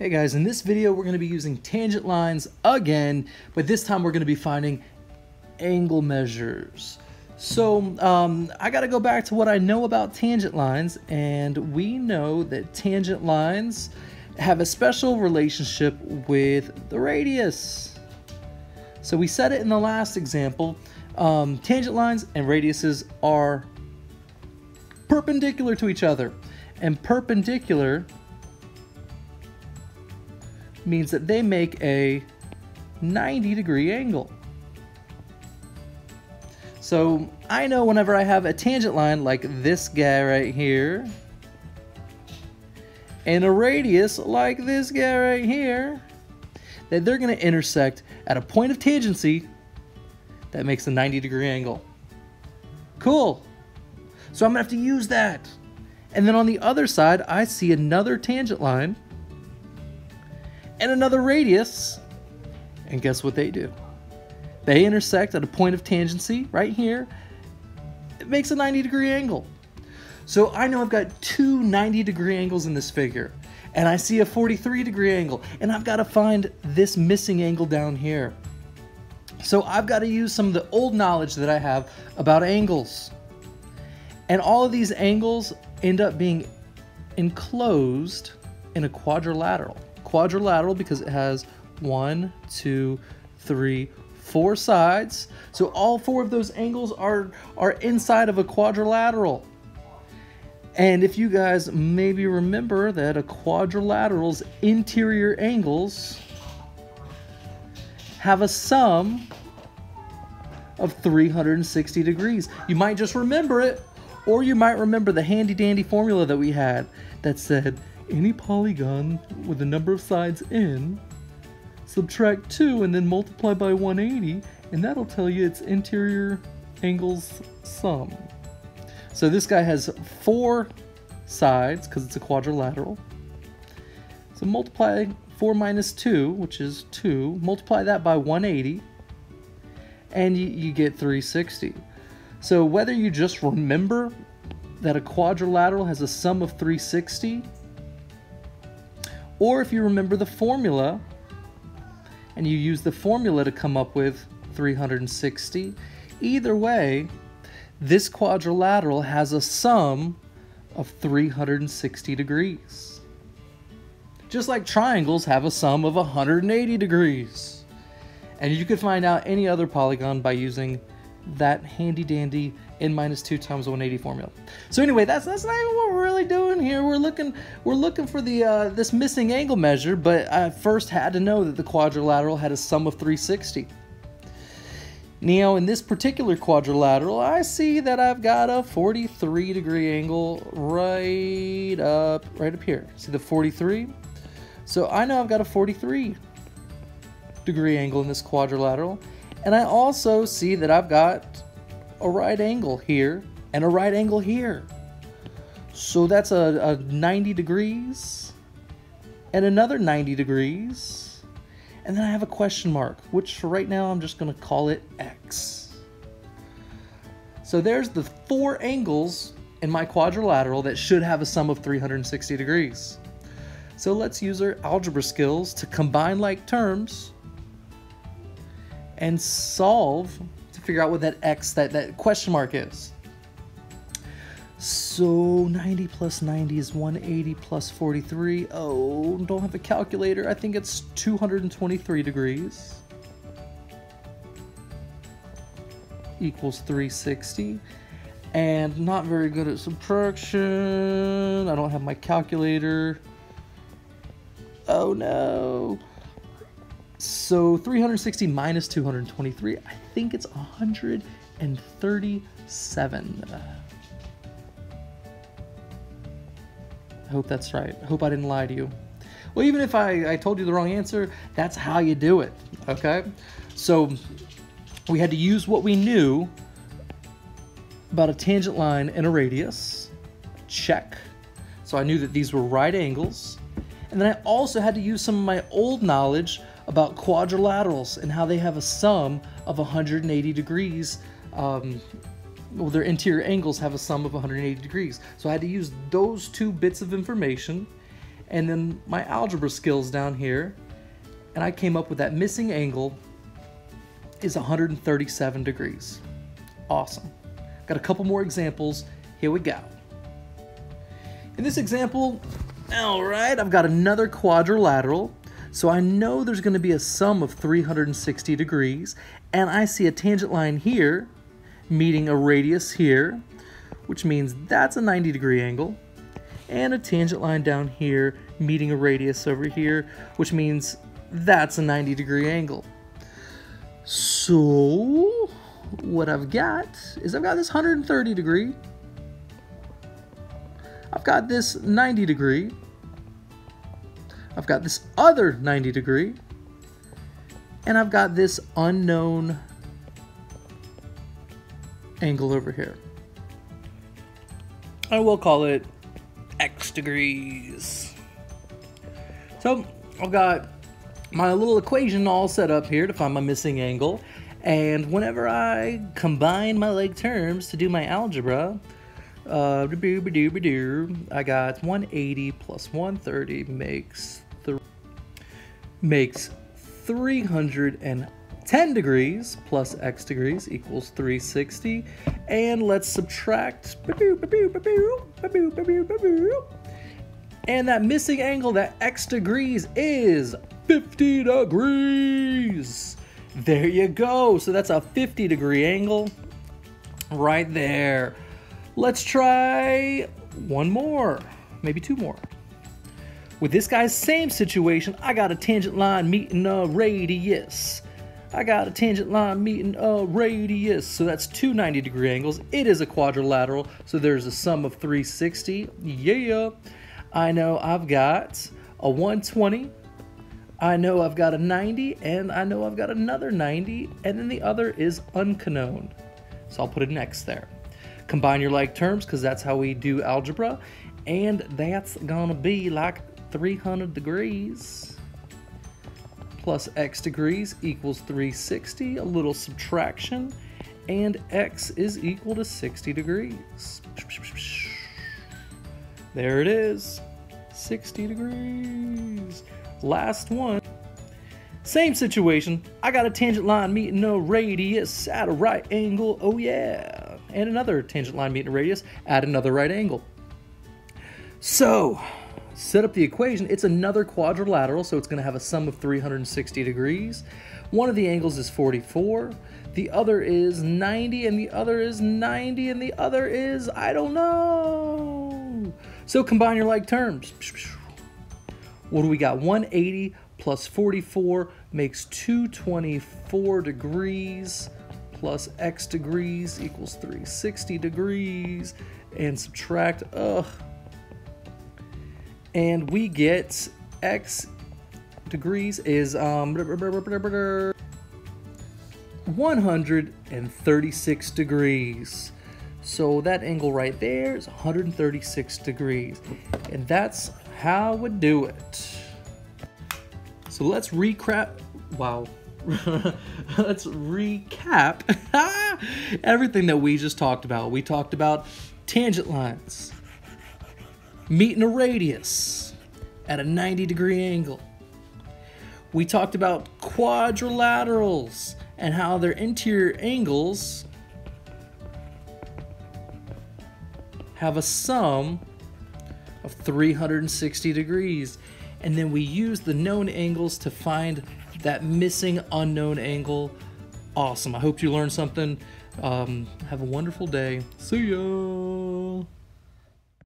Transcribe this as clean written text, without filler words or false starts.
Hey guys, in this video we're going to be using tangent lines again, but this time we're going to be finding angle measures. So I got to go back to what I know about tangent lines, and we know that tangent lines have a special relationship with the radius. So we said it in the last example, tangent lines and radiuses are perpendicular to each other, and perpendicular means that they make a 90-degree angle. So I know whenever I have a tangent line like this guy right here and a radius like this guy right here, that they're going to intersect at a point of tangency that makes a 90-degree angle. Cool. So I'm going to have to use that. And then on the other side, I see another tangent line and another radius, and guess what they do? They intersect at a point of tangency right here. It makes a 90-degree angle. So I know I've got two 90-degree angles in this figure, and I see a 43-degree angle, and I've got to find this missing angle down here. So I've got to use some of the old knowledge that I have about angles. And all of these angles end up being enclosed in a quadrilateral. Quadrilateral because it has 1, 2, 3, 4 sides. So all 4 of those angles are inside of a quadrilateral. And if you guys maybe remember that a quadrilateral's interior angles have a sum of 360 degrees. You might just remember it, or you might remember the handy dandy formula that we had that said any polygon with the number of sides n, subtract 2 and then multiply by 180, and that'll tell you its interior angles sum. So this guy has 4 sides because it's a quadrilateral. So multiply 4 minus 2, which is 2, multiply that by 180, and you get 360. So whether you just remember that a quadrilateral has a sum of 360, or if you remember the formula and you use the formula to come up with 360, either way, this quadrilateral has a sum of 360 degrees. Just like triangles have a sum of 180 degrees. And you could find out any other polygon by using that handy dandy n minus 2 times 180 formula. So anyway, that's not even what we're really doing here. We're looking for the this missing angle measure, but I first had to know that the quadrilateral had a sum of 360. Now in this particular quadrilateral, I see that I've got a 43-degree angle right up here. See the 43? So I know I've got a 43-degree angle in this quadrilateral. And I also see that I've got a right angle here and a right angle here. So that's a 90 degrees and another 90 degrees. And then I have a question mark, which for right now I'm just going to call it X. So there's the 4 angles in my quadrilateral that should have a sum of 360 degrees. So let's use our algebra skills to combine like terms and solve to figure out what that X, that question mark is. So 90 plus 90 is 180 plus 43. Oh, don't have a calculator. I think it's 223 degrees. Equals 360. And not very good at subtraction. I don't have my calculator. Oh no. So 360 minus 223, I think it's 137. I hope that's right. I hope I didn't lie to you. Well, even if I told you the wrong answer, that's how you do it, okay? So we had to use what we knew about a tangent line and a radius. Check. So I knew that these were right angles. And then I also had to use some of my old knowledge about quadrilaterals and how they have a sum of 180 degrees. Well, their interior angles have a sum of 180 degrees. So I had to use those 2 bits of information and then my algebra skills down here, and I came up with that missing angle is 137 degrees. Awesome. Got a couple more examples. Here we go. In this example, all right, I've got another quadrilateral. So I know there's going to be a sum of 360 degrees, and I see a tangent line here meeting a radius here, which means that's a 90-degree angle, and a tangent line down here meeting a radius over here, which means that's a 90-degree angle. So what I've got is I've got this 130 degree, I've got this 90 degree, I've got this other 90 degree, and I've got this unknown angle over here. I will call it X degrees. So I've got my little equation all set up here to find my missing angle, and whenever I combine my like terms to do my algebra, I got 180 plus 130 makes 310 degrees plus x degrees equals 360, and let's subtract, and that missing angle, that x degrees, is 50 degrees. There you go. So that's a 50-degree angle right there. Let's try one more, maybe two more. With this guy's same situation, I got a tangent line meeting a radius. I got a tangent line meeting a radius. So that's two 90-degree angles. It is a quadrilateral, so there's a sum of 360. Yeah. I know I've got a 120. I know I've got a 90, and I know I've got another 90, and then the other is unknown. So I'll put an X there. Combine your like terms, because that's how we do algebra, and that's gonna be like 300 degrees plus x degrees equals 360, a little subtraction, and x is equal to 60 degrees. There it is, 60 degrees. Last one. Same situation. I got a tangent line meeting a radius at a right angle. Oh yeah. And another tangent line meeting a radius at another right angle. So, set up the equation. It's another quadrilateral, so it's going to have a sum of 360 degrees. One of the angles is 44. The other is 90, and the other is 90, and the other is, I don't know. So combine your like terms. What do we got? 180 plus 44 makes 224 degrees plus x degrees equals 360 degrees, and subtract, and we get x degrees is 136 degrees. So that angle right there is 136 degrees, and that's how we do it. So let's recap. Wow. Let's recap everything that we just talked about. We talked about tangent lines meeting a radius at a 90-degree angle. We talked about quadrilaterals and how their interior angles have a sum of 360 degrees. And then we use the known angles to find that missing unknown angle. Awesome. I hope you learned something. Have a wonderful day. See ya.